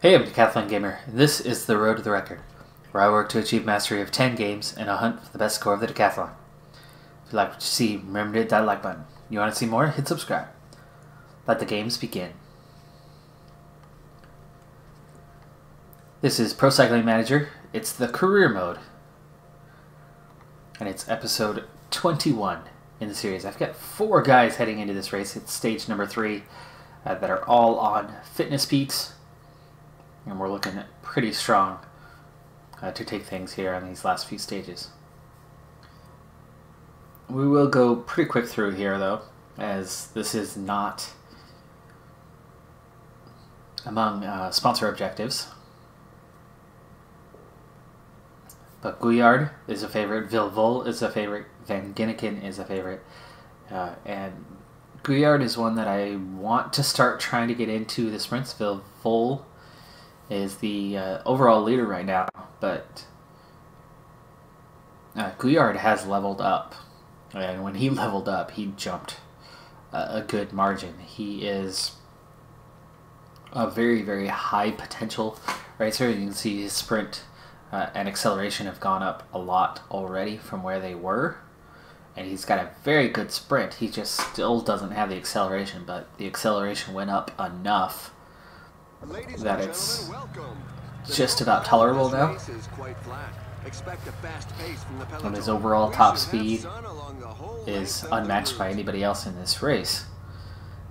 Hey, I'm Decathlon Gamer, and this is the Road to the Record, where I work to achieve mastery of 10 games and a hunt for the best score of the Decathlon. If you like what you see, remember to hit that like button. You want to see more? Hit subscribe. Let the games begin. This is Pro Cycling Manager. It's the career mode, and it's episode 21 in the series. I've got 4 guys heading into this race. It's stage number 3 that are all on fitness peaks. And we're looking at pretty strong to take things here on these last few stages. We will go pretty quick through here though, as this is not among sponsor objectives. But Guyard is a favorite, Vilvol is a favorite, Van Ginneken is a favorite, and Guyard is one that I want to start trying to get into the sprints. Vilvol is the overall leader right now, but Guyard has leveled up, and when he leveled up, he jumped a good margin. He is a very, very high potential racer. You can see his sprint and acceleration have gone up a lot already from where they were, and he's got a very good sprint. He just still doesn't have the acceleration, but the acceleration went up enough that it's just about tolerable now. And his overall top speed is unmatched by anybody else in this race.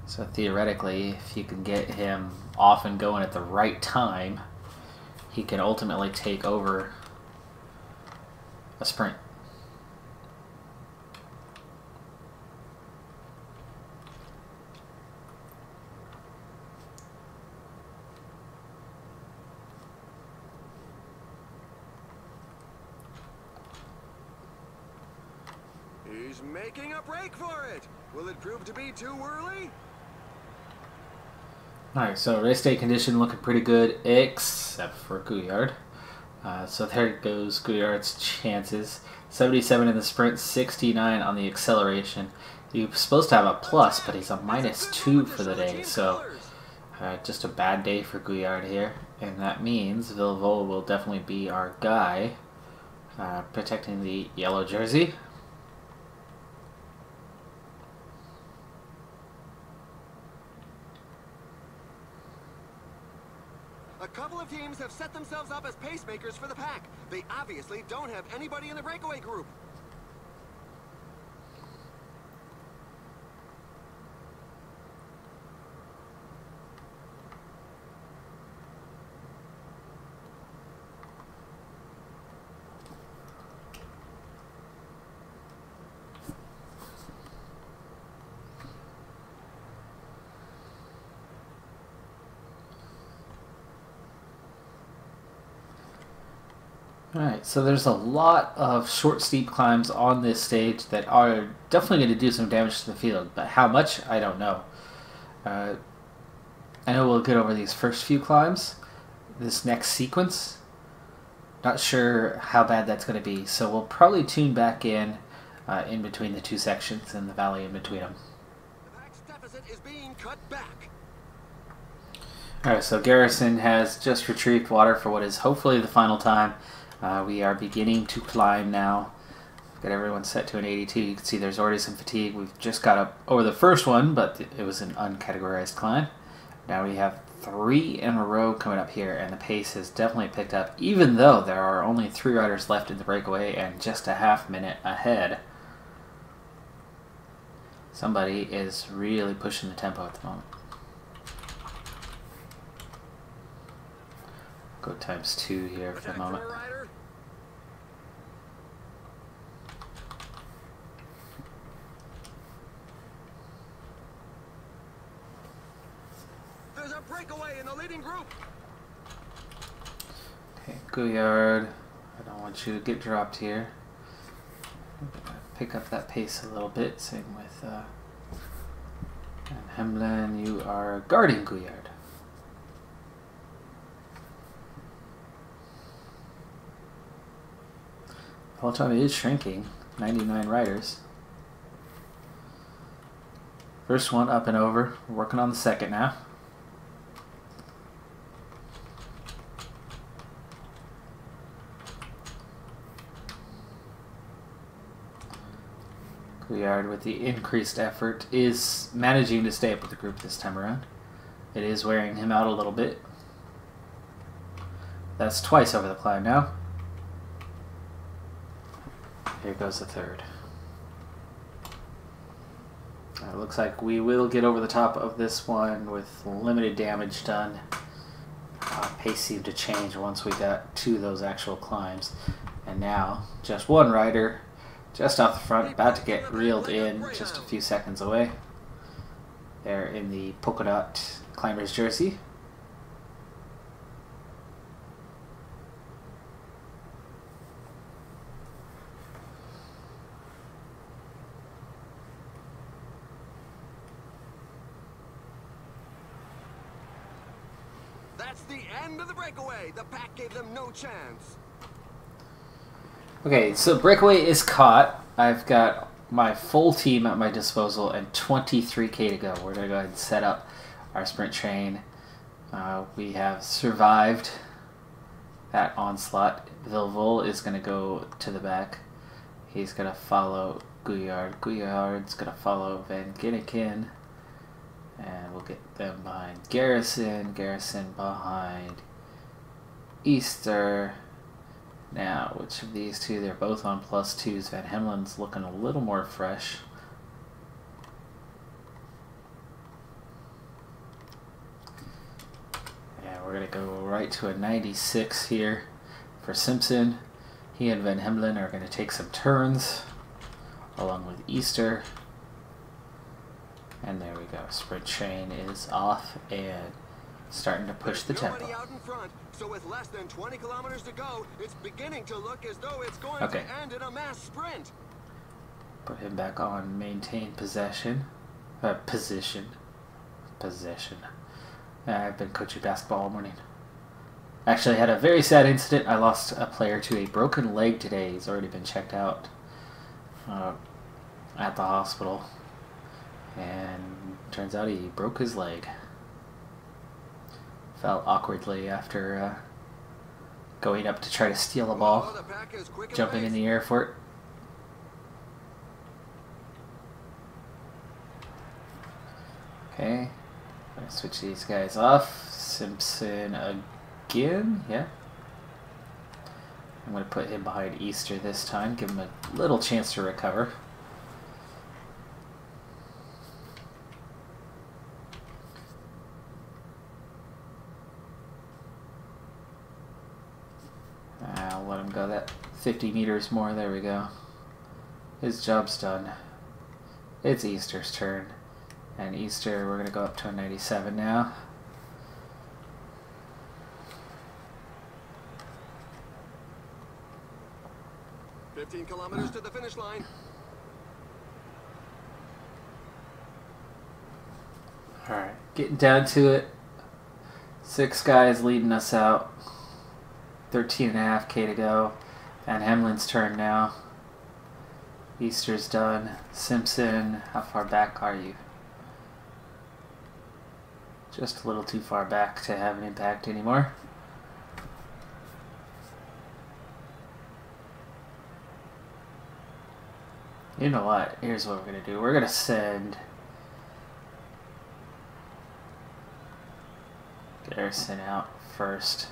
So theoretically, if you can get him off and going at the right time, he can ultimately take over a sprint. He's making a break for it. Will it prove to be too early? Alright, so race day condition looking pretty good, except for Guyard. So there goes Guyard's chances. 77 in the sprint, 69 on the acceleration. He was supposed to have a plus, but he's a -2 for the day, so just a bad day for Guyard here. And that means Vilvol will definitely be our guy, protecting the yellow jersey. A couple of teams have set themselves up as pacemakers for the pack. They obviously don't have anybody in the breakaway group. Alright, so there's a lot of short, steep climbs on this stage that are definitely going to do some damage to the field, but how much, I don't know. I know we'll get over these first few climbs. This next sequence, not sure how bad that's going to be, so we'll probably tune back in between the 2 sections and the valley in between them. The pack's deficit is being cut back. Alright, so Garrison has just retrieved water for what is hopefully the final time. We are beginning to climb now. Got everyone set to an 82. You can see there's already some fatigue. We've just got up over the first one, but it was an uncategorized climb. Now we have 3 in a row coming up here, and the pace has definitely picked up, even though there are only 3 riders left in the breakaway and just a half minute ahead. Somebody is really pushing the tempo at the moment. Go ×2 here for the moment. There's a breakaway in the leading group. Okay, Guyard, I don't want you to get dropped here. Pick up that pace a little bit. Same with and Hemlen, you are guarding Guyard. Peloton is shrinking, 99 riders. First one up and over. We're working on the second now. Couillard, with the increased effort, is managing to stay up with the group this time around. It is wearing him out a little bit. That's twice over the climb now. Here goes the third. It looks like we will get over the top of this one with limited damage done. Pace seemed to change once we got to those actual climbs. And now, just one rider, just off the front, about to get reeled in, just a few seconds away. They're in the polka dot climber's jersey. That's the end of the breakaway. The pack gave them no chance. Okay, so breakaway is caught. I've got my full team at my disposal and 23k to go. We're going to go ahead and set up our sprint train. We have survived that onslaught. Vilvol is going to go to the back. He's going to follow Couillard. Couillard's going to follow Van Ginniken. And we'll get them behind Garrison. Garrison behind Easter. Now, which of these two? They're both on +2s. Van Hemlen's looking a little more fresh. And we're going to go right to a 96 here for Simpson. He and Van Hemlen are going to take some turns along with Easter. And there we go. Sprint train is off and starting to push the tempo. Nobody out in front, so with less than 20 kilometers to go, it's beginning to look as though it's going to end in a mass sprint. Put him back on maintain possession. Position. I've been coaching basketball all morning. Actually, I had a very sad incident. I lost a player to a broken leg today. He's already been checked out at the hospital. And turns out he broke his leg. Fell awkwardly after going up to try to steal a ball, jumping in the air for it. Okay, I'm gonna switch these guys off. Simpson again, yeah. I'm gonna put him behind Easter this time, give him a little chance to recover. I'll let him go that 50 meters more. There we go. His job's done. It's Easter's turn. And Easter, we're going to go up to a 97 now. "15 kilometers to the finish line." Alright, getting down to it. 6 guys leading us out. 13.5k to go. Van Hemlen's turn now. Easter's done. Simpson, how far back are you? Just a little too far back to have an impact anymore. You know what? Here's what we're going to do. We're going to send Garrison out first.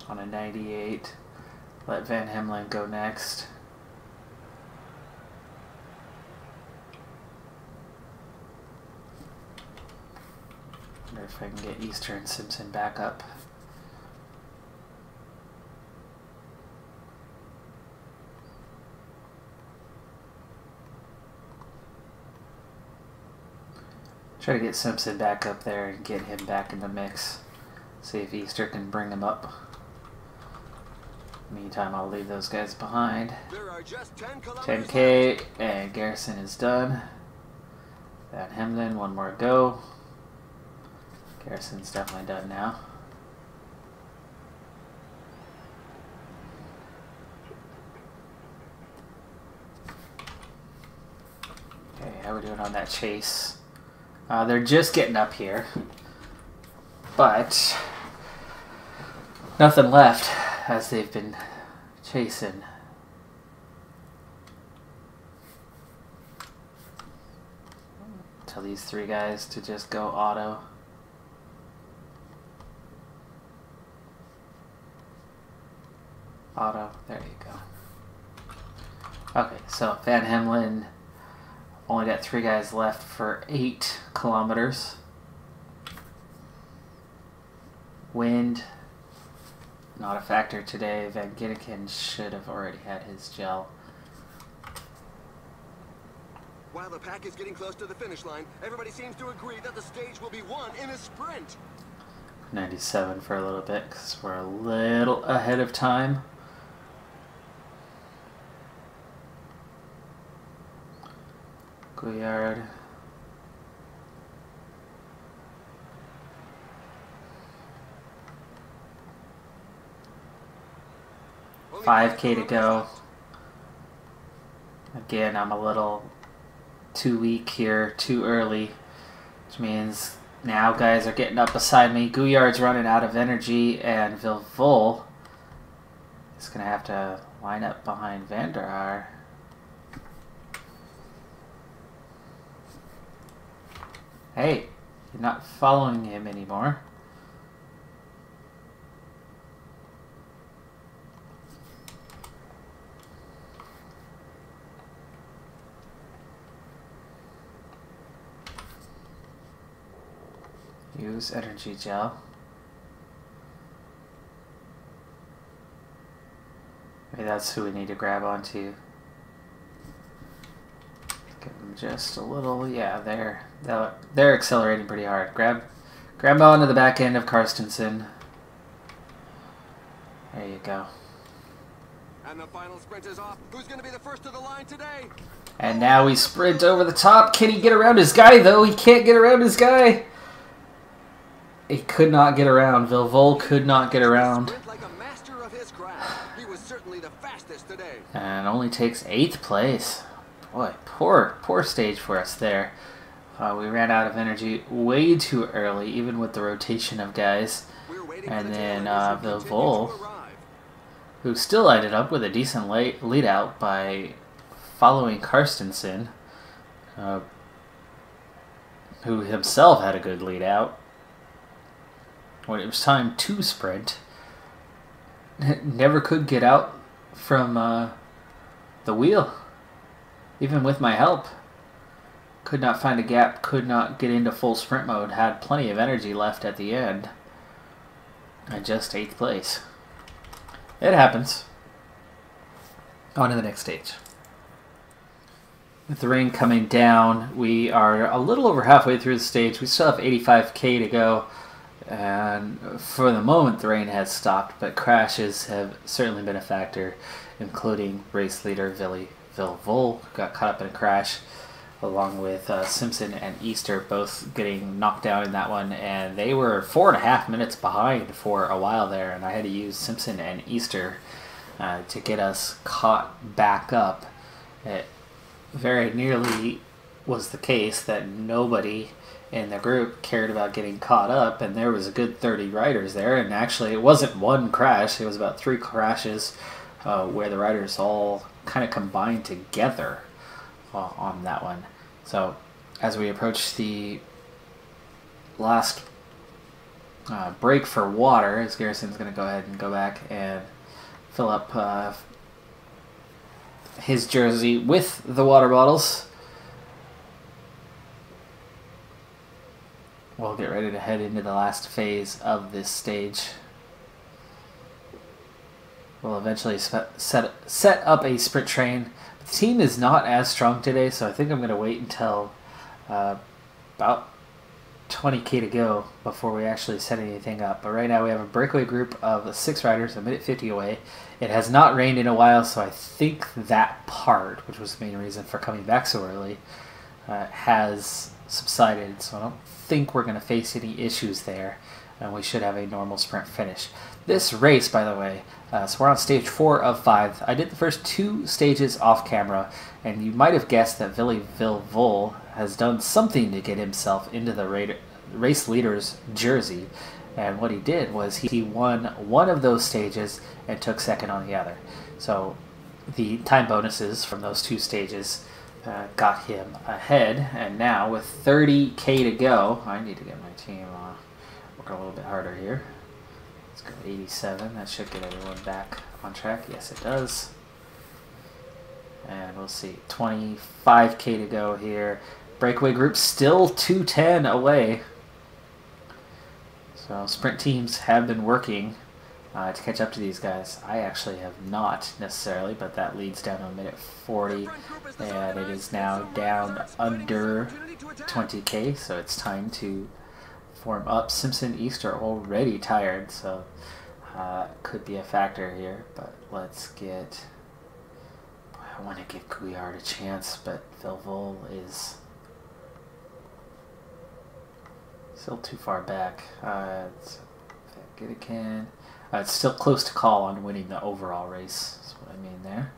On a 98. Let Van Hemlen go next. Wonder if I can get Easter and Simpson back up. Try to get Simpson back up there and get him back in the mix. See if Easter can bring him up. Meantime, I'll leave those guys behind. There are just 10k, and Garrison is done. Van Hemlen, one more go. Garrison's definitely done now. Okay, how are we doing on that chase? They're just getting up here. But nothing left, as they've been chasing. Tell these three guys to just go auto. Auto, there you go. Okay, so Van Hemlen only got 3 guys left for 8 kilometers. Wind, not a factor today. Van Ginneken should have already had his gel. While the pack is getting close to the finish line, everybody seems to agree that the stage will be won in a sprint. 97 for a little bit because we're a little ahead of time. Gouillard. Only 5K to kilometers go. left. Again, I'm a little too weak here, too early, which means now guys are getting up beside me. Gouillard's running out of energy, and Vilvol is going to have to line up behind Van der Haar. Hey, you're not following him anymore. Use energy gel. Maybe that's who we need to grab onto. Give them just a little, yeah, they're accelerating pretty hard. Grab onto the back end of Karstensen. There you go. And the final sprint is off. Who's going to be the first to the line today? And now we sprint over the top. Can he get around his guy, though? He can't get around his guy. He could not get around. Vilvol could not get around. Like a master of his craft. He was certainly the fastest today. And only takes 8th place. Boy, poor stage for us there. We ran out of energy way too early, even with the rotation of guys. And then Vilvol, who still ended up with a decent lead out by following Karstensen, who himself had a good lead out. When it was time to sprint, never could get out from the wheel, even with my help. Could not find a gap, could not get into full sprint mode, had plenty of energy left at the end, and just 8th place. It happens. On to the next stage. With the rain coming down, we are a little over halfway through the stage. We still have 85K to go. And for the moment, the rain has stopped, but crashes have certainly been a factor, including race leader Vilvol, who got caught up in a crash, along with Simpson and Easter, both getting knocked down in that one. And they were 4.5 minutes behind for a while there, and I had to use Simpson and Easter to get us caught back up. It very nearly was the case that nobody in the group cared about getting caught up, and there was a good 30 riders there, and actually it wasn't one crash, it was about 3 crashes where the riders all kind of combined together on that one. So as we approach the last break for water, as Garrison's going to go ahead and go back and fill up his jersey with the water bottles, we'll get ready to head into the last phase of this stage. We'll eventually set up a sprint train. The team is not as strong today, so I think I'm going to wait until about 20K to go before we actually set anything up. But right now we have a breakaway group of 6 riders, a minute 50 away. It has not rained in a while, so I think that part, which was the main reason for coming back so early, has subsided, so I don't think we're going to face any issues there, and we should have a normal sprint finish. This race, by the way, so we're on stage 4 of 5. I did the first 2 stages off camera, and you might have guessed that Vilvol has done something to get himself into the race leader's jersey, And what he did was he won one of those stages and took second on the other. So the time bonuses from those two stages got him ahead. And now with 30K to go, I need to get my team working a little bit harder here. Let's go 87. That should get everyone back on track. Yes, it does. And we'll see. 25K to go here. Breakaway group still 210 away. So sprint teams have been working to catch up to these guys. I actually have not necessarily, but that leads down to a minute 40, and it is now down under 20K, so it's time to form up. Simpson East are already tired, so could be a factor here, but let's get... I want to give Couillard a chance, but Vilvol is still too far back. It's still close to call on winning the overall race. That's what I mean there.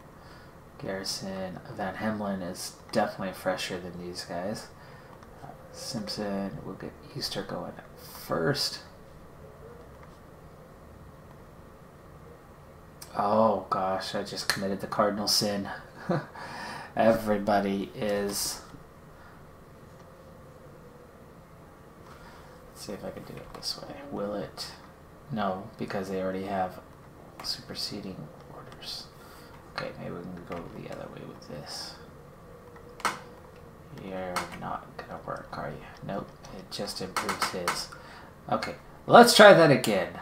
Garrison Van Hemlen is definitely fresher than these guys. Simpson will get Easter going first. Oh gosh, I just committed the cardinal sin. Everybody is... Let's see if I can do it this way. Will it? No, because they already have superseding orders. Okay, maybe we can go the other way with this. You're not gonna work, are you? Nope, it just improves his. Okay, let's try that again.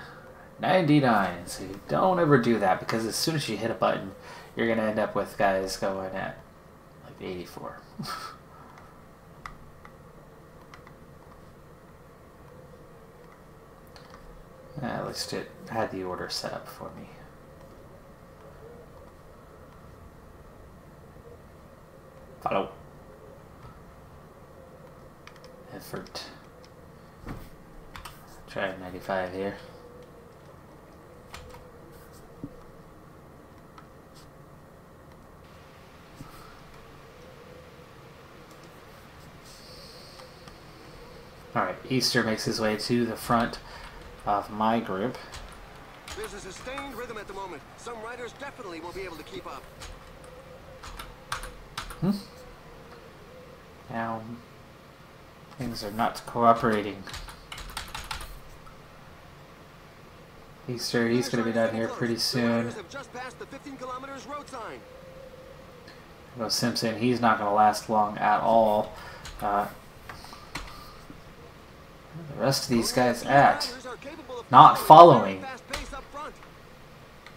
99. So you don't ever do that, because as soon as you hit a button, you're gonna end up with guys going at like 84. At least it had the order set up for me. Follow. Effort. Try 95 here. Alright, Easter makes his way to the front of my group. There's a sustained rhythm at the moment. Some riders definitely won't be able to keep up. Now, things are not cooperating. Easter, he's going to be down here pretty soon. Well, Simpson, he's not going to last long at all. The rest of these guys at not following,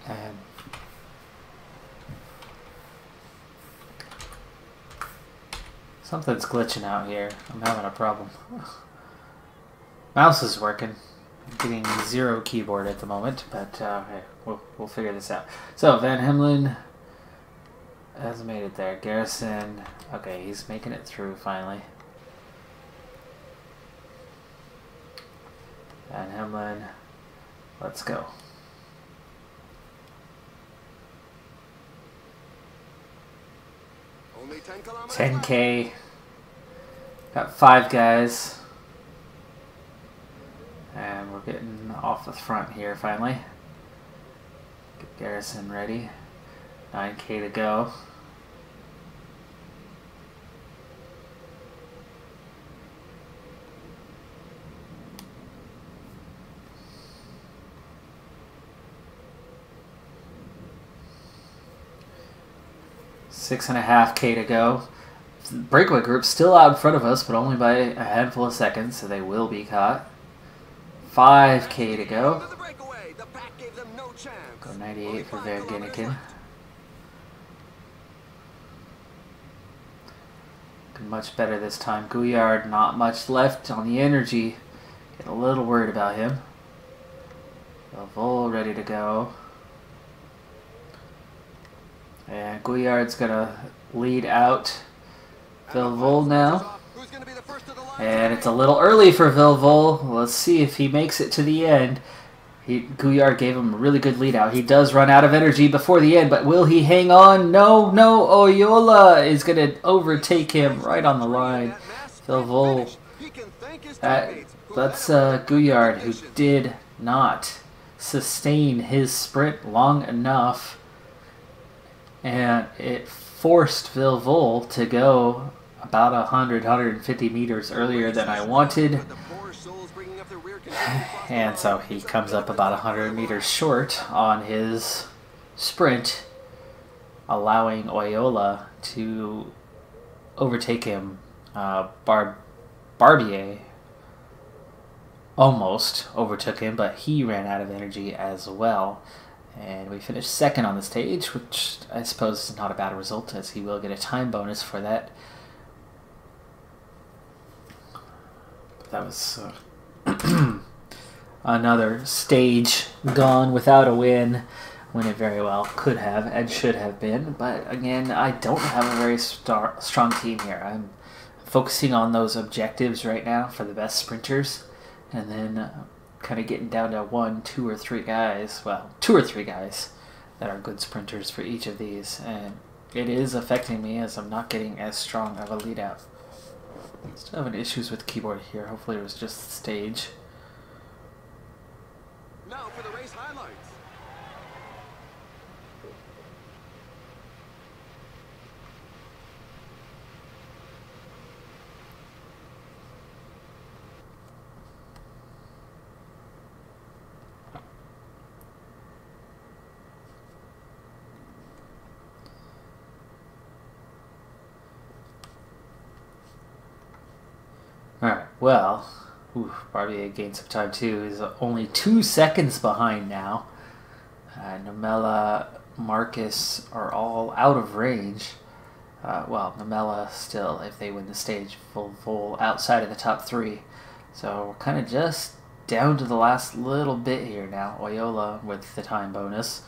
and something's glitching out here. I'm having a problem. Mouse is working. I'm getting 0 keyboard at the moment, but hey, we'll figure this out. So Van Hemlen has made it there. Garrison, okay, he's making it through finally. Van Hemlen, let's go. Only 10K. Got 5 guys. And we're getting off the front here finally. Get Garrison ready. 9K to go. Six and a half K to go. Breakaway group still out in front of us, but only by a handful of seconds, so they will be caught. 5K to go. Go 98 for Van Ginniken. Much better this time. Couillard, not much left on the energy. Get a little worried about him. Vol ready to go. And Couillard's gonna lead out Vilvol now. And it's a little early for Vilvol. Let's see if he makes it to the end. Couillard gave him a really good lead out. He does run out of energy before the end, but will he hang on? No, no. Oyola is going to overtake him right on the line. Vilvol thank his teammates. That's Gouillard, who did not sustain his sprint long enough, and it forced Vilvol to go about 150 meters earlier than I wanted, and so he comes up about 100 meters short on his sprint, allowing Oyola to overtake him. Barbier almost overtook him, but he ran out of energy as well. And we finished second on the stage, which I suppose is not a bad result, as he will get a time bonus for that. That was another stage gone without a win, when it very well could have and should have been. But again, I don't have a very strong team here. I'm focusing on those objectives right now for the best sprinters, and then kind of getting down to 1, 2, or 3 guys. Well, 2 or 3 guys that are good sprinters for each of these, and it is affecting me as I'm not getting as strong of a lead out. Still having issues with the keyboard here. Hopefully it was just the stage. Now for the race highlights. Alright, well, Barbier gained some time too. He's only 2 seconds behind now. Nomella, Marcus are all out of range. Well, Nomella still, if they win the stage, full outside of the top 3. So we're kind of just down to the last little bit here now. Oyola with the time bonus.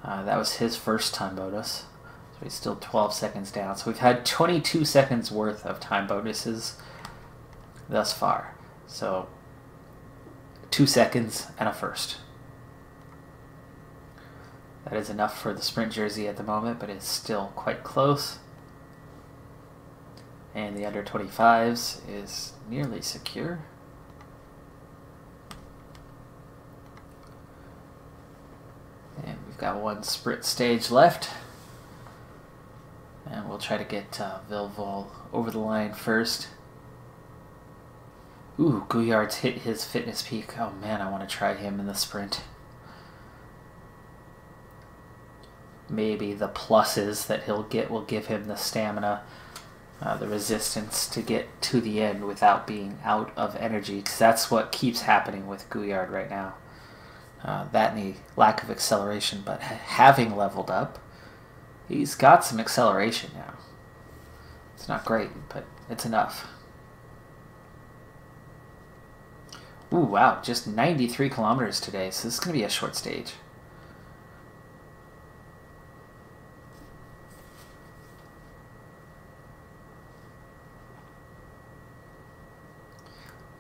That was his first time bonus. So he's still 12 seconds down. So we've had 22 seconds worth of time bonuses thus far. So 2 seconds and a first. That is enough for the sprint jersey at the moment, but it's still quite close. And the under 25s is nearly secure. And we've got 1 sprint stage left. And we'll try to get Vilvol over the line first. Ooh, Gouillard's hit his fitness peak. Oh man, I want to try him in the sprint. Maybe the pluses that he'll get will give him the stamina, the resistance to get to the end without being out of energy, because that's what keeps happening with Gouillard right now. That and the lack of acceleration, but having leveled up, he's got some acceleration now. It's not great, but it's enough. Ooh, wow, just 93 kilometers today, so this is going to be a short stage.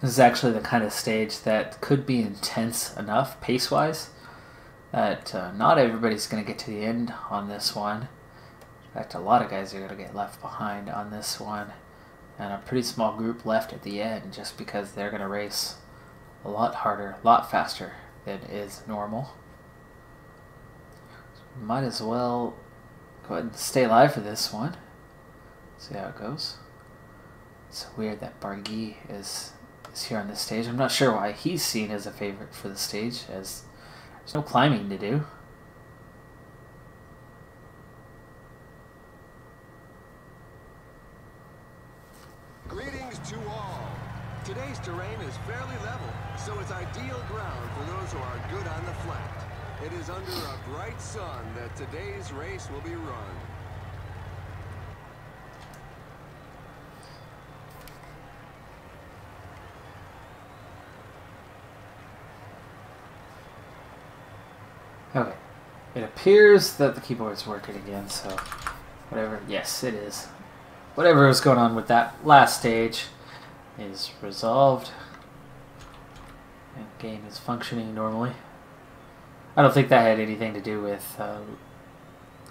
This is actually the kind of stage that could be intense enough, pace-wise, that not everybody's going to get to the end on this one. In fact, a lot of guys are going to get left behind on this one, and a pretty small group left at the end just because they're going to race a lot harder, a lot faster than is normal. So we might as well go ahead and stay alive for this one. See how it goes. It's weird that Barguil is here on this stage. I'm not sure why he's seen as a favorite for the stage, as there's no climbing to do. Greetings to all. Today's terrain is fairly level, so it's ideal ground for those who are good on the flat. It is under a bright sun that today's race will be run. Okay, it appears that the keyboard's working again, so whatever, yes it is. Whatever was going on with that last stage is resolved, and game is functioning normally. I don't think that had anything to do with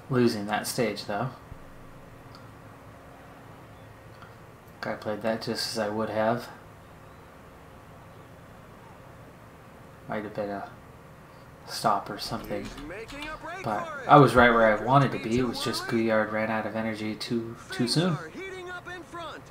losing that stage though. I played that just as I would have. Might have been a stop or something. He's making a break But for it. I was right where I wanted to be. It was just Gouillard ran out of energy too Things soon. are heating up in front.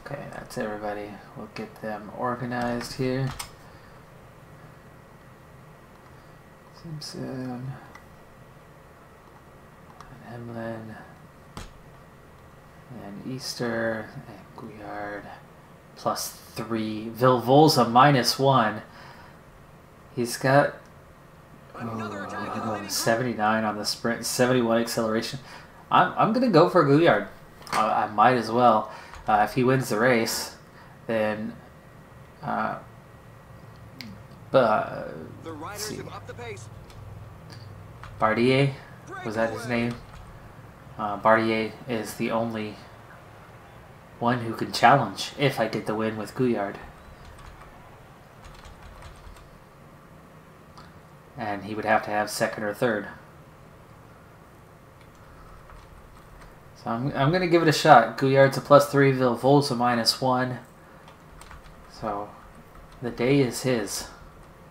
Okay, that's everybody. We'll get them organized here. Simpson. And Hemlin. And Easter. And Gouillard. +3. Vilvolza -1. He's got 79 on the sprint, 71 acceleration. I'm gonna go for Gouillard. I might as well. If he wins the race, then The riders have upped the pace. Bardier, was that his name? Bardier is the only one who can challenge if I get the win with Gouillard. And he would have to have second or third. So I'm going to give it a shot. Gouillard's a +3, Vilvolza -1. So the day is his.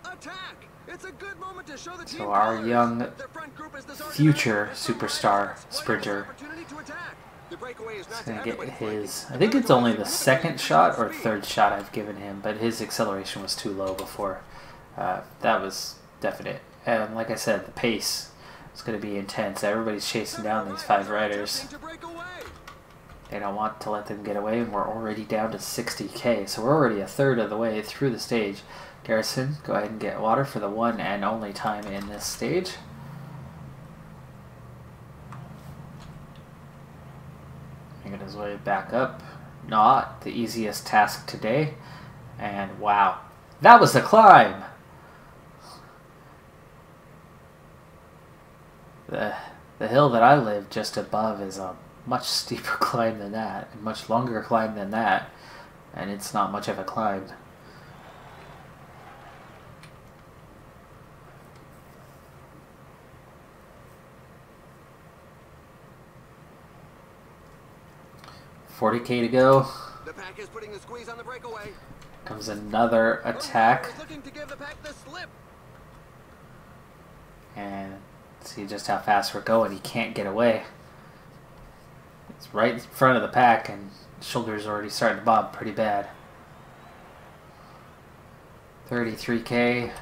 Attack! It's a good moment to show the team So our colors. young Their front group is the future Sergeant superstar What an sprinter opportunity to attack. The breakaway is is not going to to get everybody's his... liking. I think it's only the second shot or third shot I've given him, but his acceleration was too low before. That was definite. And like I said, the pace is going to be intense. Everybody's chasing down these 5 riders. Attempting to break away. They don't want to let them get away, and we're already down to 60k, so we're already a third of the way through the stage. Garrison, go ahead and get water for the one and only time in this stage. Making his way back up. Not the easiest task today. And wow, that was the climb! The hill that I live just above is a much steeper climb than that, a much longer climb than that, and it's not much of a climb. $40k to go. The pack is putting the squeeze on the breakaway. Comes another attack, Is looking to give the pack the slip. and see just how fast we're going. He can't get away. It's right in front of the pack, and shoulders already starting to bob pretty bad. 33k.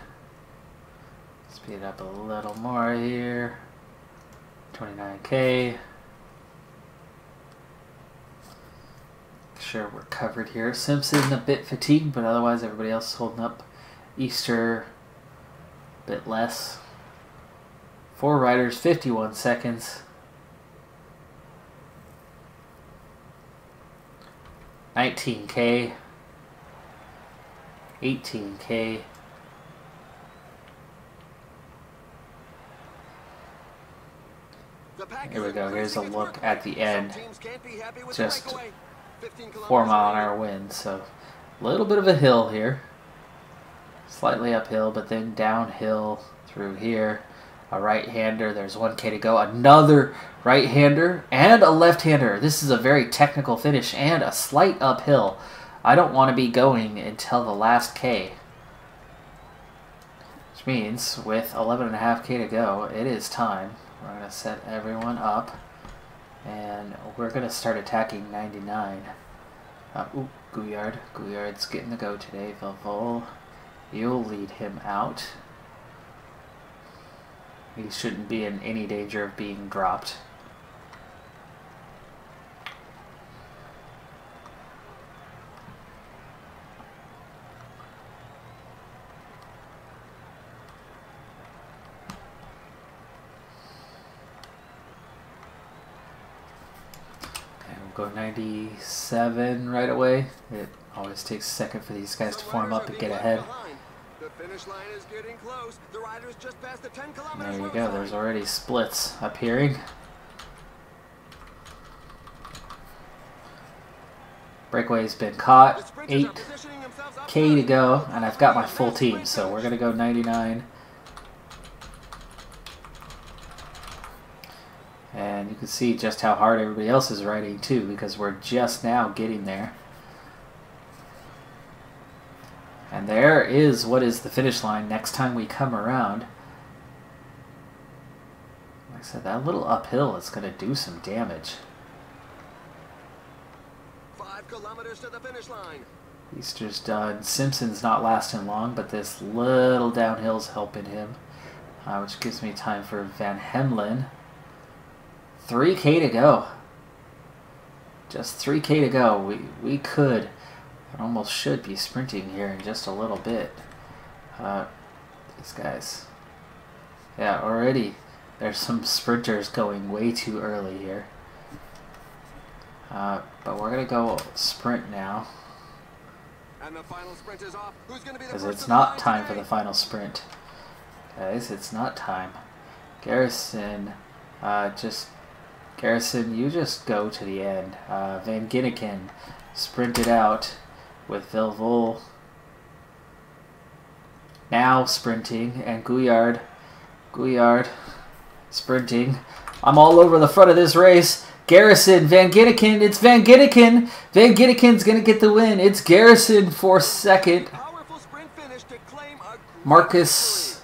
Speed up a little more here. 29k. Sure we're covered here. Simpson a bit fatigued, but otherwise everybody else is holding up. Easter a bit less. 4 riders, 51 seconds. 19k. 18k. Here we go. Here's a look at the end. Just 4-mile-an-hour wind, so a little bit of a hill here. Slightly uphill, but then downhill through here. A right-hander, there's 1k to go. Another right-hander and a left-hander. This is a very technical finish and a slight uphill. I don't want to be going until the last k. Which means with 11.5k to go, it is time. We're going to set everyone up. And we're going to start attacking 99. Gouillard. Gouillard's getting the go today. Vilvol, you'll lead him out. He shouldn't be in any danger of being dropped. Go 97 right away. It always takes a second for these guys to form up and get ahead. The finish line is getting close. The riders just passed the 10 kilometers. There you go. There's already splits appearing. Breakaway's been caught. 8k to go, and I've got my full team, so we're gonna go 99. And you can see just how hard everybody else is riding too, because we're just now getting there. And there is what is the finish line next time we come around. Like I said, that little uphill is going to do some damage. 5 kilometers to the finish line. Easter's done. Simpson's not lasting long, but this little downhill's helping him, which gives me time for Van Hemlen. 3K to go. Just 3K to go. We could and almost should be sprinting here in just a little bit. These guys. Yeah, already there's some sprinters going way too early here. But we're going to go sprint now. And the final sprint is off. Who's going to be the Because first it's to the not line time for today? the final sprint. Guys, it's not time. Garrison, Garrison, you just go to the end. Van Ginneken sprinted out with Vilvol now sprinting, and Gouillard sprinting. I'm all over the front of this race. Garrison, Van Ginneken, it's Van Ginneken. Van Ginneken's going to get the win. It's Garrison for second. Powerful sprint finish to claim a great Marcus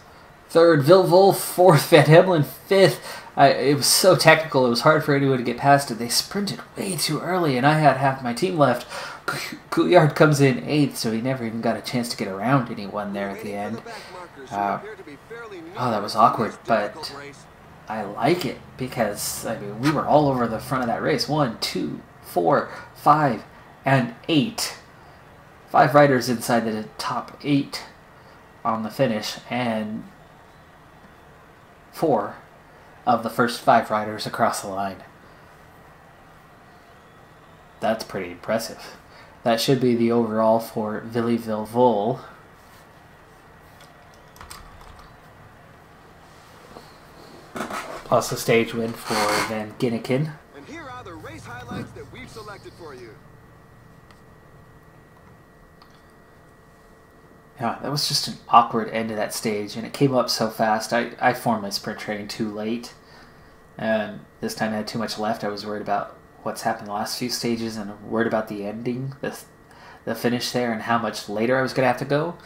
third, Vilvol fourth, Van Hemlen fifth. It was so technical, it was hard for anyone to get past it. They sprinted way too early, and I had half my team left. Gouillard comes in eighth, so he never even got a chance to get around anyone there at the end. Oh, that was awkward, but I like it because, I mean, we were all over the front of that race. 1, 2, 4, 5, and 8. 5 riders inside the top 8 on the finish, and 4 of the first 5 riders across the line. That's pretty impressive. That should be the overall for Willy Vilvol. Plus a stage win for Van Ginneken. And here are the race highlights that we've selected for you. Yeah, that was just an awkward end to that stage, and it came up so fast. I formed my sprint training too late, and this time I had too much left. I was worried about what's happened the last few stages, and worried about the ending, the finish there, and how much later I was going to have to go.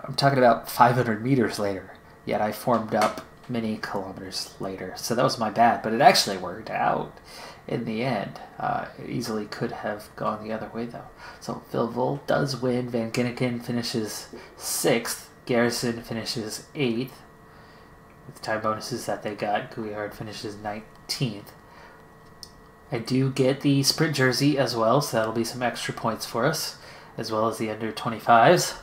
I'm talking about 500 meters later, yet I formed up many kilometers later. So that was my bad, but it actually worked out in the end. It easily could have gone the other way, though. So Vilvol does win. Van Ginneken finishes 6th. Garrison finishes 8th. With the time bonuses that they got, Gouillard finishes 19th. I do get the sprint jersey as well, so that'll be some extra points for us, as well as the under 25s.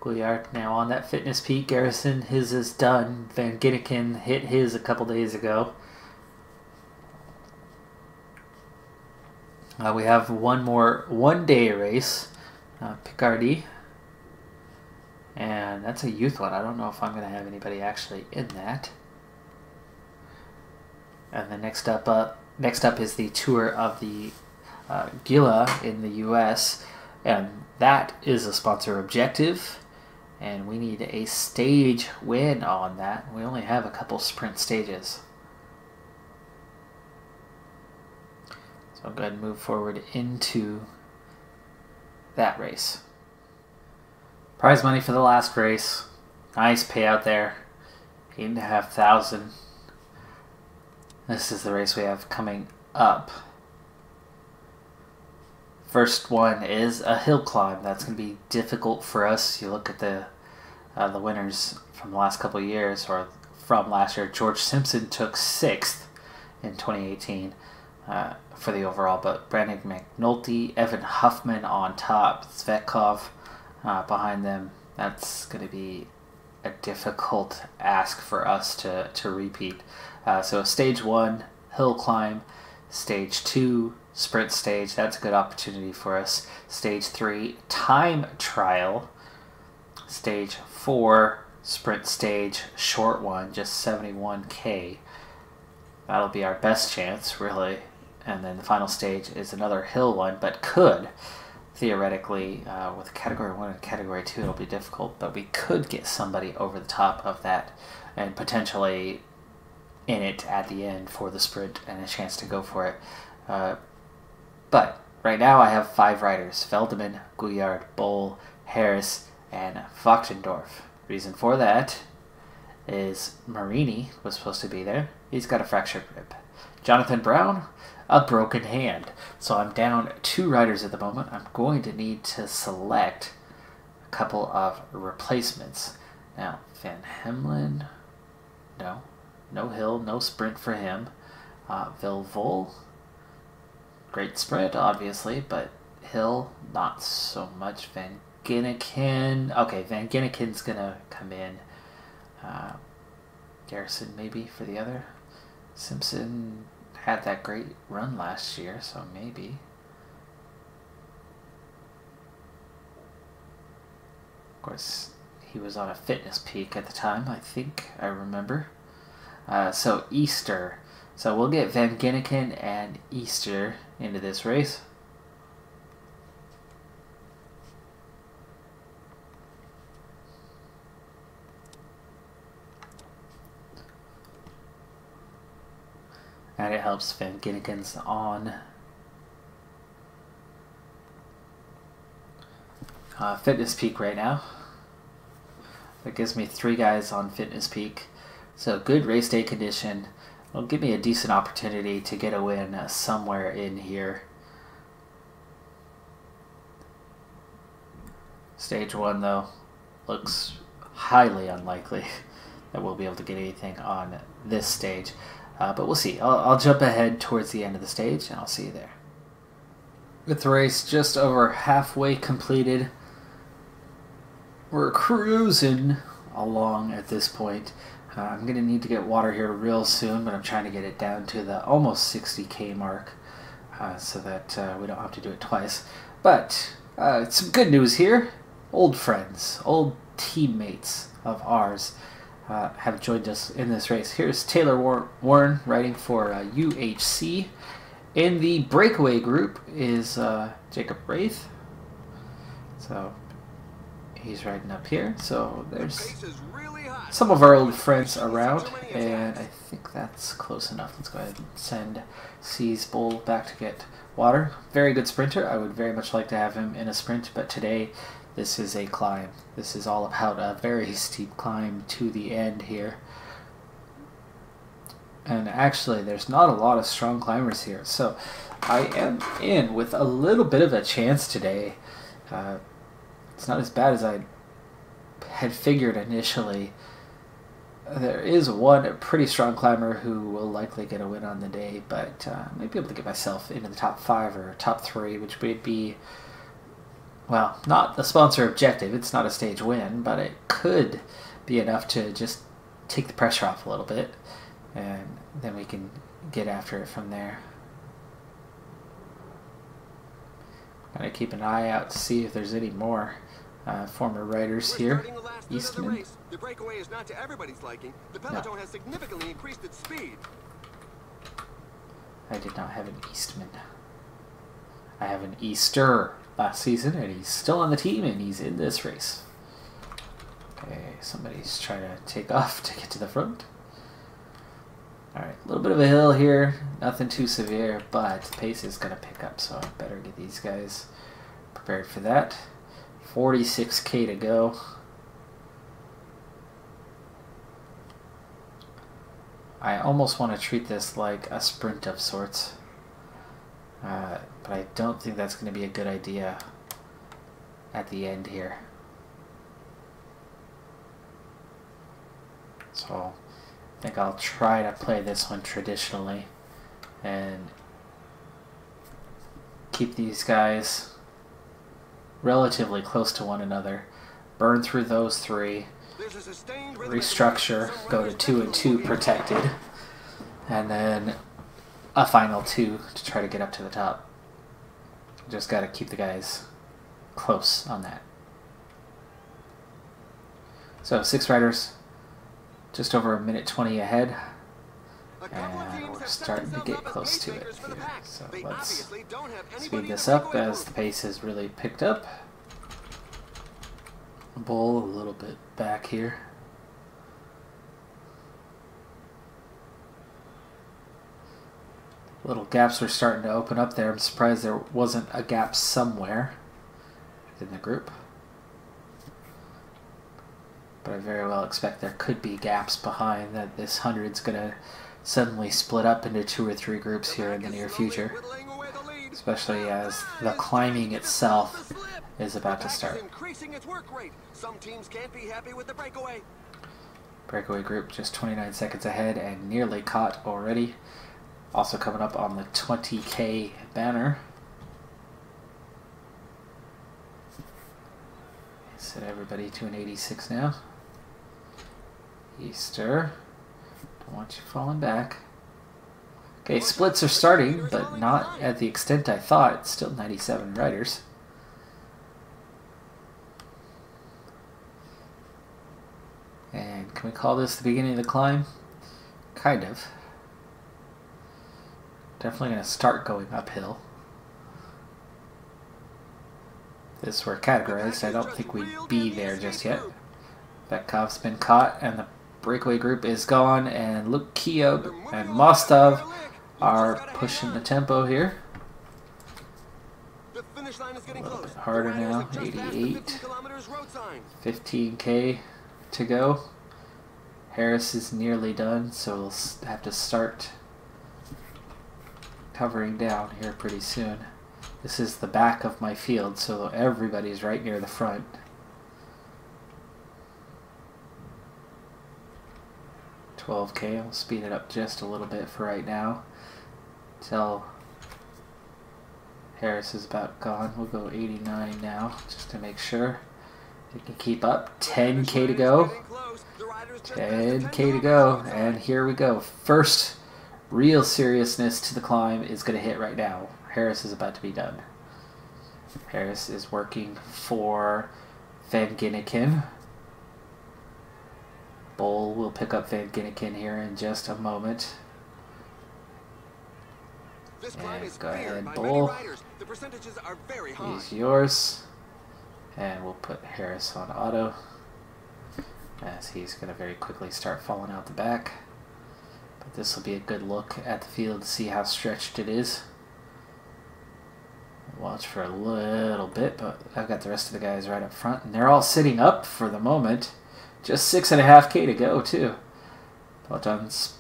Gouillard now on that fitness peak. Garrison, his is done. Van Ginneken hit his a couple days ago. We have one more one-day race, Picardy. And that's a youth one. I don't know if I'm going to have anybody actually in that. And then next up is the Tour of the Gila in the U.S. And that is a sponsor objective. And we need a stage win on that. We only have a couple sprint stages. So I'll go ahead and move forward into that race. Prize money for the last race. Nice payout there. 8,500. This is the race we have coming up. First one is a hill climb. That's going to be difficult for us. You look at the winners from the last couple of years, or from last year. George Simpson took 6th in 2018 for the overall, but Brandon McNulty, Evan Huffman on top, Svetkov behind them. That's going to be a difficult ask for us to repeat. So stage 1, hill climb. Stage 2, sprint stage. That's a good opportunity for us. Stage 3, time trial. Stage 4, sprint stage, short one, just 71K. That'll be our best chance, really. And then the final stage is another hill one, but could theoretically, with Category 1 and Category 2, it'll be difficult, but we could get somebody over the top of that and potentially in it at the end for the sprint and a chance to go for it. But right now I have 5 riders: Veldeman, Gouillard, Boll, Harris, and Vochtendorf. Reason for that is Marini was supposed to be there. He's got a fractured rib. Jonathan Brown, a broken hand. So I'm down 2 riders at the moment. I'm going to need to select a couple of replacements. Now, Van Hemlen, no hill, no sprint for him. Vilvol, great sprint, obviously, but hill, not so much. Van Ginneken, okay, Van Ginneken's going to come in. Garrison maybe for the other. Simpson had that great run last year, so maybe. Of course, he was on a fitness peak at the time, I think I remember. So Easter. So we'll get Van Ginneken and Easter into this race. And it helps Van Ginneken's on fitness peak right now. That gives me 3 guys on fitness peak. So good race day condition. It'll give me a decent opportunity to get a win somewhere in here. Stage 1 though looks highly unlikely that we'll be able to get anything on this stage. But we'll see. I'll jump ahead towards the end of the stage, and I'll see you there. With the race just over halfway completed, we're cruising along at this point. I'm going to need to get water here real soon, but I'm trying to get it down to the almost 60K mark so that we don't have to do it twice. But some good news here. Old friends, old teammates of ours have joined us in this race. Here's Taylor Warren riding for UHC. In the breakaway group is Jacob Wraith. So he's riding up here. So there's some of our old friends around, and I think that's close enough. Let's go ahead and send C's Boll back to get water. Very good sprinter. I would very much like to have him in a sprint, but today this is a climb. This is all about a very steep climb to the end here. And actually, there's not a lot of strong climbers here. So I am in with a little bit of a chance today. It's not as bad as I had figured initially. There is one pretty strong climber who will likely get a win on the day, but I might be able to get myself into the top 5 or top 3, which would be, well, not the sponsor objective. It's not a stage win, but it could be enough to just take the pressure off a little bit, and then we can get after it from there. I'm going to keep an eye out to see if there's any more former riders here. Eastman. The breakaway is not to everybody's liking. The peloton has significantly increased its speed. I did not have an Eastman. I have an Easter last season, and he's still on the team, and he's in this race. Okay, somebody's trying to take off to get to the front. Alright, a little bit of a hill here. Nothing too severe, but the pace is going to pick up, so I better get these guys prepared for that. 46K to go. I almost want to treat this like a sprint of sorts, but I don't think that's going to be a good idea at the end here. So I think I'll try to play this one traditionally and keep these guys relatively close to one another, burn through those 3, restructure, go to 2 and 2 protected, and then a final 2 to try to get up to the top. Just got to keep the guys close on that. So 6 riders, just over a minute 20 ahead, and we're starting to get close to it here. So let's speed this up as the pace has really picked up. Bull a little bit back here. Little gaps are starting to open up there. I'm surprised there wasn't a gap somewhere in the group. But I very well expect there could be gaps behind, that this 100's going to suddenly split up into 2 or 3 groups here in the near future. Especially as the climbing itself is about to start. Breakaway group just 29 seconds ahead and nearly caught already. Also coming up on the 20K banner. Set everybody to an 86 now. Easter. Don't want you falling back. Okay, splits are starting, but not at the extent I thought. It's still 97 riders. And can we call this the beginning of the climb? Kind of. Definitely going to start going uphill. This were categorized. I don't think we'd be there just yet. Betkov's been caught, and the breakaway group is gone, and Luke Keogh and Mostov are pushing the tempo here. A little bit harder now, 88. 15K to go. Harris is nearly done, so we'll have to start covering down here pretty soon. This is the back of my field, so everybody's right near the front. $12K, I'll speed it up just a little bit for right now. Till Harris is about gone. We'll go 89 now, just to make sure we can keep up. 10K to go. 10K to go, and here we go. First real seriousness to the climb is going to hit right now. Harris is about to be done. Harris is working for Van Ginneken. Bull will pick up Van Ginneken here in just a moment. And go ahead, Bull. He's yours. And we'll put Harris on auto, as he's going to very quickly start falling out the back. But this will be a good look at the field to see how stretched it is. Watch for a little bit, but I've got the rest of the guys right up front, and they're all sitting up for the moment. Just 6.5K to go, too. Peloton's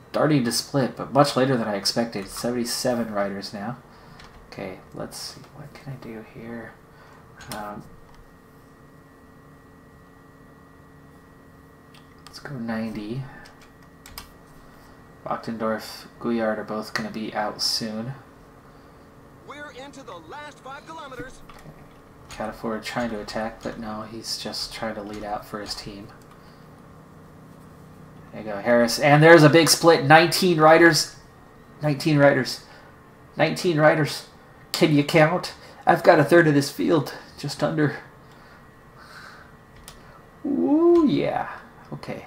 starting to split, but much later than I expected. 77 riders now. Okay, let's see. What can I do here? Let's go 90. Wachtendorf, Guyard are both going to be out soon. We're into the last 5 kilometers. Cataford trying to attack, but no, he's just trying to lead out for his team. There you go, Harris. And there's a big split. 19 riders. 19 riders. 19 riders. Can you count? I've got a third of this field. Just under. Ooh, yeah. Okay.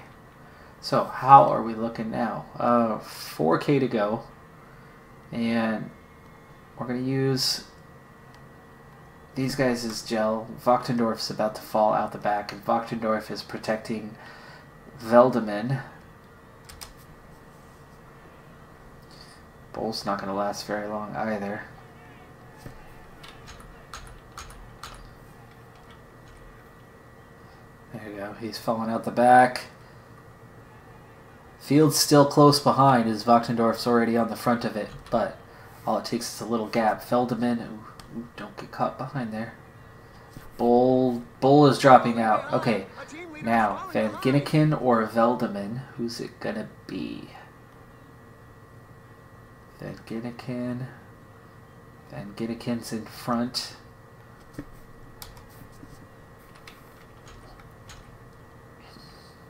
So, how are we looking now? 4K to go. And we're going to use these guys as gel. Wachtendorf's about to fall out the back, and Wachtendorf is protecting Veldeman. Bull's not going to last very long either. There you go. He's falling out the back. Field's still close behind, as Wachtendorf's already on the front of it, but all it takes is a little gap. Veldeman, ooh, don't get caught behind there. Bull is dropping out. Okay, now Van Ginneken or Veldeman, who's it gonna be? Van Ginneken. Van Ginneken's in front.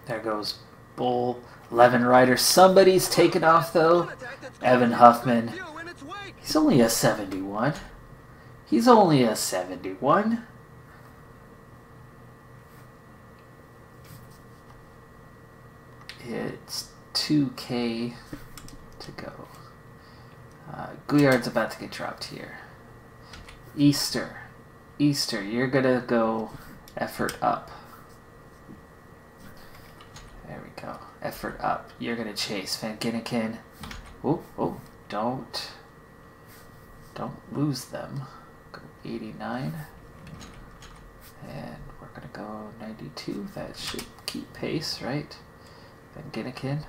There goes Bull. 11 riders. Somebody's taken off though. Evan Huffman. He's only a 71. He's only a 71. It's 2K to go. Gouillard's about to get dropped here. Easter, you're gonna go effort up. There we go. Effort up. You're gonna chase Van Ginniken. Oh, don't lose them. Go 89. And we're gonna go 92. That should keep pace, right? Van Ginniken.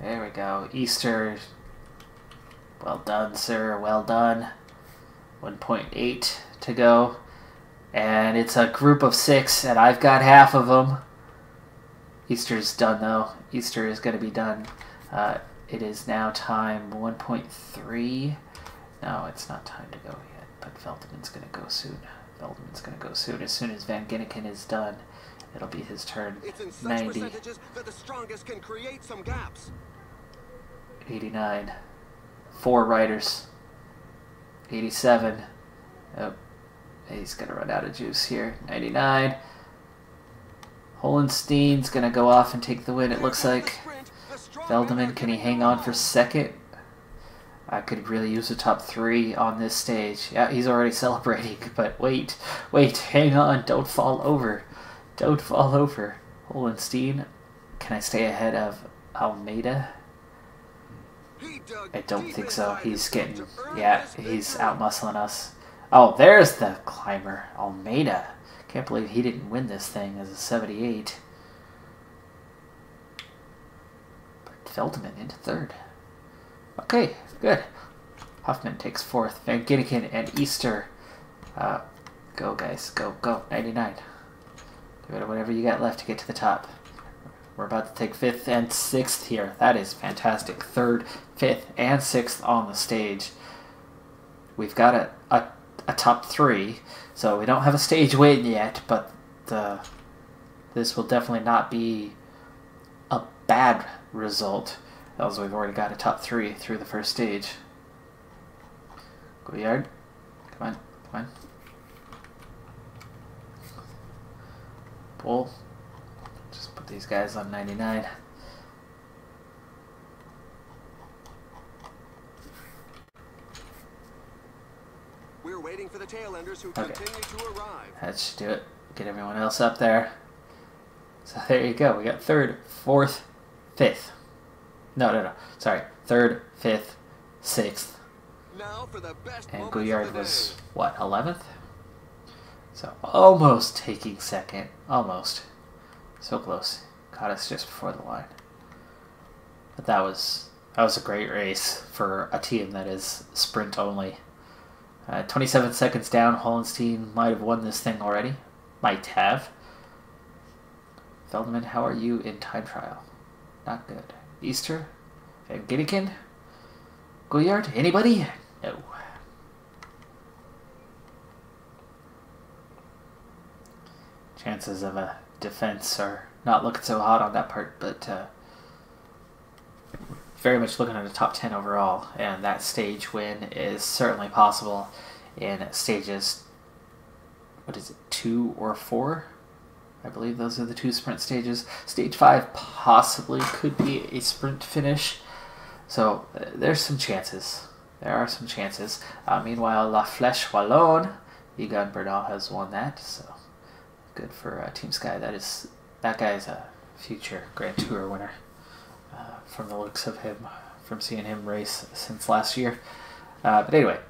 There we go. Easter. Well done, sir. Well done. 1.8 to go. And it's a group of 6, and I've got half of them. Easter's done, though. Easter is going to be done. It is now time 1.3. No, it's not time to go yet, but Veldeman's going to go soon. As soon as Van Ginniken is done, it'll be his turn. It's in such 90. percentages that the strongest can create some gaps. 89. 4 riders. 87. Oh, he's going to run out of juice here. 99. Holenstein's going to go off and take the win, it looks like. Veldeman, can he hang on for second? I could really use a top 3 on this stage. Yeah, he's already celebrating, but wait, hang on, don't fall over. Don't fall over. Holenstein, can I stay ahead of Almeida? I don't think so. He's getting, yeah, he's out-muscling us. Oh, there's the climber, Almeida. Can't believe he didn't win this thing as a 78. But Veldeman into 3rd. Okay, good. Huffman takes 4th. Van Ginniken and Easter. Go, guys. Go. 99. Do it whatever you got left to get to the top. We're about to take 5th and 6th here. That is fantastic. 3rd, 5th, and 6th on the stage. We've got a top 3, so we don't have a stage win yet, but this will definitely not be a bad result, as we've already got a top 3 through the first stage. Gouillard, come on. Pull. Just put these guys on 99. We're waiting for the tailenders who continue to arrive. That should do it. Get everyone else up there. So there you go. We got 3rd, 4th, 5th. No. Sorry. 3rd, 5th, 6th. Now for the best and moments Gouillard of the was, day. what, 11th? So almost taking 2nd. Almost. So close. Caught us just before the line. But that was a great race for a team that is sprint only. 27 seconds down. Holenstein might have won this thing already. Might have. Veldeman, how are you in time trial? Not good. Easter? Van Ginniken? Gouillard? Anybody? No. Chances of a defense are not looking so hot on that part, but very much looking at a top 10 overall, and that stage win is certainly possible in stages, what is it, 2 or 4? I believe those are the 2 sprint stages. Stage 5 possibly could be a sprint finish, so there's some chances. There are some chances. Meanwhile, La Flèche Wallonne, Egan Bernal has won that, so good for Team Sky. That guy is a future Grand Tour winner. From the looks of him, from seeing him race since last year. But anyway,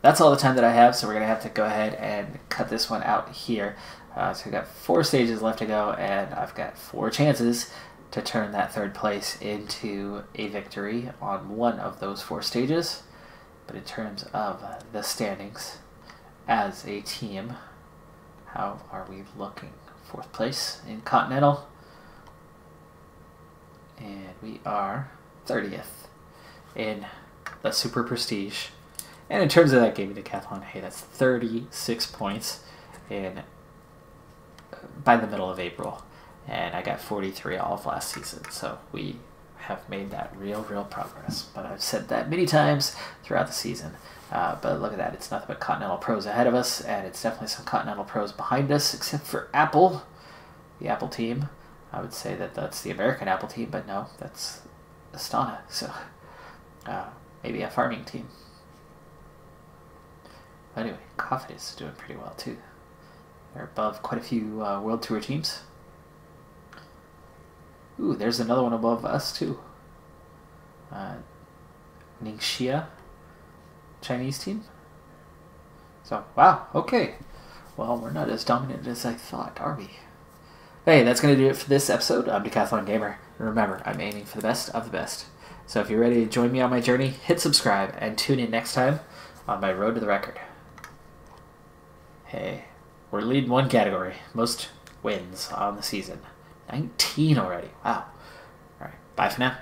that's all the time that I have, so we're going to have to go ahead and cut this one out here. So we've got 4 stages left to go, and I've got 4 chances to turn that 3rd place into a victory on one of those 4 stages. But in terms of the standings as a team, how are we looking? 4th place in Continental. And we are 30th in the Super Prestige. And in terms of that gaming decathlon, hey, that's 36 points by the middle of April. And I got 43 all of last season. So we have made that real progress. But I've said that many times throughout the season. But look at that. It's nothing but Continental Pros ahead of us. And it's definitely some Continental Pros behind us, except for Apple, the Apple team. I would say that that's the American Apple team, but no, that's Astana, so maybe a farming team. But anyway, Coffin is doing pretty well too. They're above quite a few World Tour teams. Ooh, there's another one above us too. Ningxia, Chinese team. So, wow, okay. Well, we're not as dominant as I thought, are we? Hey, that's going to do it for this episode. I'm Decathlon Gamer. And remember, I'm aiming for the best of the best. So if you're ready to join me on my journey, hit subscribe and tune in next time on my road to the record. Hey, we're leading one category. Most wins on the season. 19 already. Wow. All right, bye for now.